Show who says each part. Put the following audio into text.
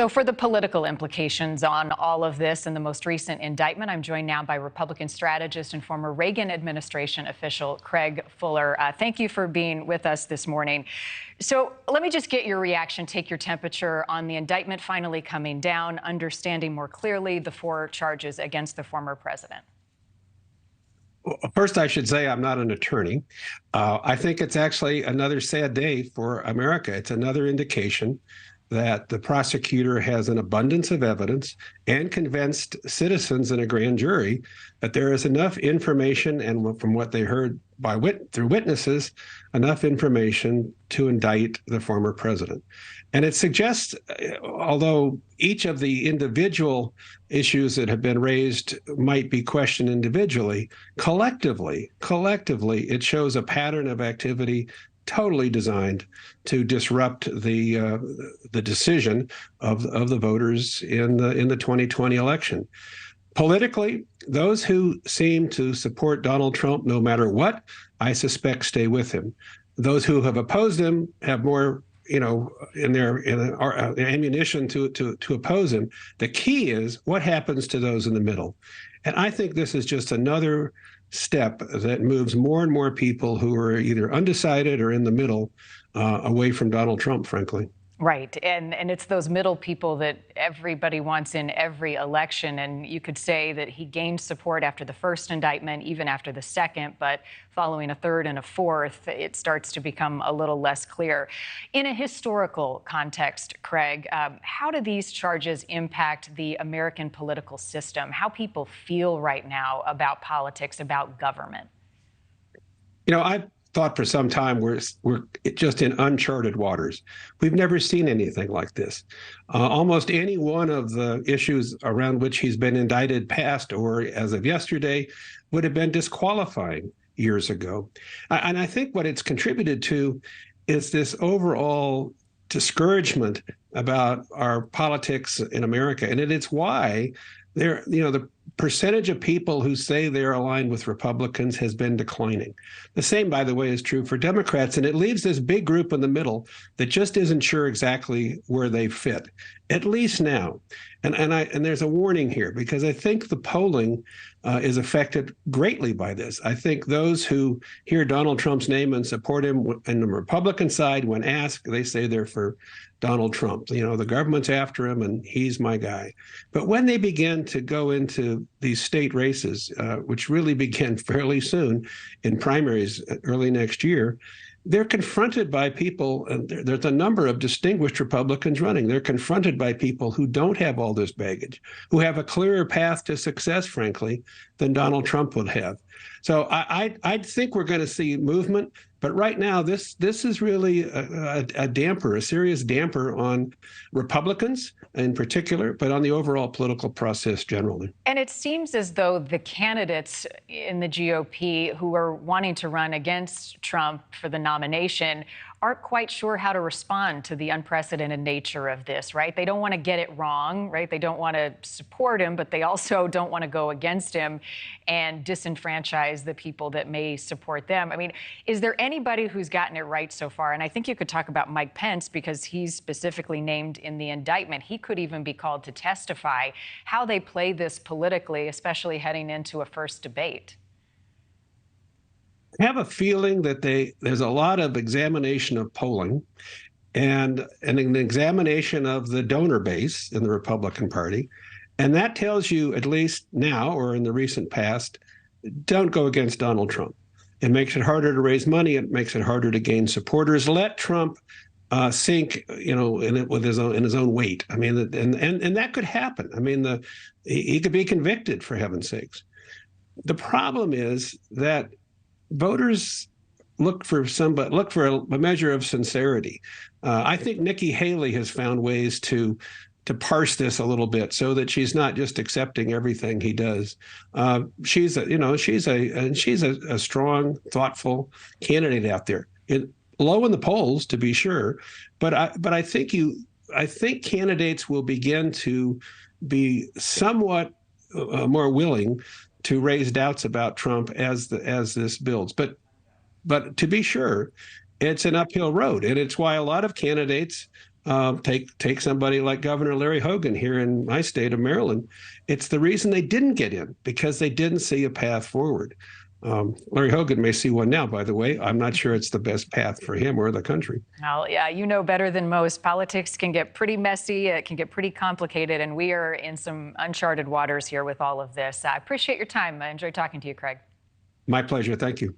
Speaker 1: So for the political implications on all of this and the most recent indictment, I'm joined now by Republican strategist and former Reagan administration official Craig Fuller. Thank you for being with us this morning. So let me just get your reaction, take your temperature on the indictment finally coming down, understanding more clearly the 4 charges against the former president.
Speaker 2: Well, first, I should say I'm not an attorney. I think it's actually another sad day for America. It's another indication that the prosecutor has an abundance of evidence and convinced citizens in a grand jury that there is enough information, and from what they heard through witnesses, enough information to indict the former president. And it suggests, although each of the individual issues that have been raised might be questioned individually, collectively, it shows a pattern of activity totally designed to disrupt the decision of the voters in the 2020 election. Politically, those who seem to support Donald Trump, no matter what, I suspect stay with him. Those who have opposed him have more, in their ammunition to oppose him. The key is what happens to those in the middle, and I think this is just another step that moves more and more people who are either undecided or in the middle away from Donald Trump, frankly.
Speaker 1: Right. And it's those middle people that everybody wants in every election. And you could say that he gained support after the first indictment, even after the second, but following a third and a fourth, it starts to become a little less clear. In a historical context, Craig, how do these charges impact the American political system? How people feel right now about politics, about government?
Speaker 2: I've thought for some time we're just in uncharted waters. We've never seen anything like this. Almost any one of the issues around which he's been indicted past or as of yesterday would have been disqualifying years ago. And I think what it's contributed to is this overall discouragement about our politics in America. And it's why the percentage of people who say they're aligned with Republicans has been declining. The same, by the way, is true for Democrats, and it leaves this big group in the middle that just isn't sure exactly where they fit, at least now. And there's a warning here, because I think the polling is affected greatly by this. I think those who hear Donald Trump's name and support him on the Republican side, when asked, they say they're for Donald Trump. The government's after him and he's my guy. But when they begin to go into these state races, which really begin fairly soon in primaries early next year, they're confronted by people, and there's a number of distinguished Republicans running. They're confronted by people who don't have all this baggage, who have a clearer path to success, frankly, than Donald Trump would have. So I think we're going to see movement. But right now, this is really a damper, a serious damper on Republicans in particular, but on the overall political process generally.
Speaker 1: And it seems as though the candidates in the GOP who are wanting to run against Trump for the nomination aren't quite sure how to respond to the unprecedented nature of this, right? They don't want to get it wrong, right? They don't want to support him, but they also don't want to go against him and disenfranchise the people that may support them. I mean, is there anybody who's gotten it right so far? And I think you could talk about Mike Pence, because he's specifically named in the indictment. He could even be called to testify. How they play this politically, especially heading into a first debate.
Speaker 2: I have a feeling that there's a lot of examination of polling and an examination of the donor base in the Republican Party. And that tells you, at least now or in the recent past, don't go against Donald Trump. It makes it harder to raise money. It makes it harder to gain supporters. Let Trump sink, in his own weight. I mean, and that could happen. I mean, he could be convicted, for heaven's sakes. The problem is that voters look for a measure of sincerity. I think Nikki Haley has found ways to parse this a little bit so that she's not just accepting everything he does. She's a strong, thoughtful candidate out there. Low in the polls, to be sure, but I think candidates will begin to be somewhat more willing to raise doubts about Trump as this builds. But to be sure, it's an uphill road, and it's why a lot of candidates Take somebody like Governor Larry Hogan here in my state of Maryland. It's the reason they didn't get in, because they didn't see a path forward. Larry Hogan may see one now, by the way. I'm not sure it's the best path for him or the country.
Speaker 1: Well, yeah, you know better than most. Politics can get pretty messy. It can get pretty complicated. And we are in some uncharted waters here with all of this. I appreciate your time. I enjoyed talking to you, Craig.
Speaker 2: My pleasure. Thank you.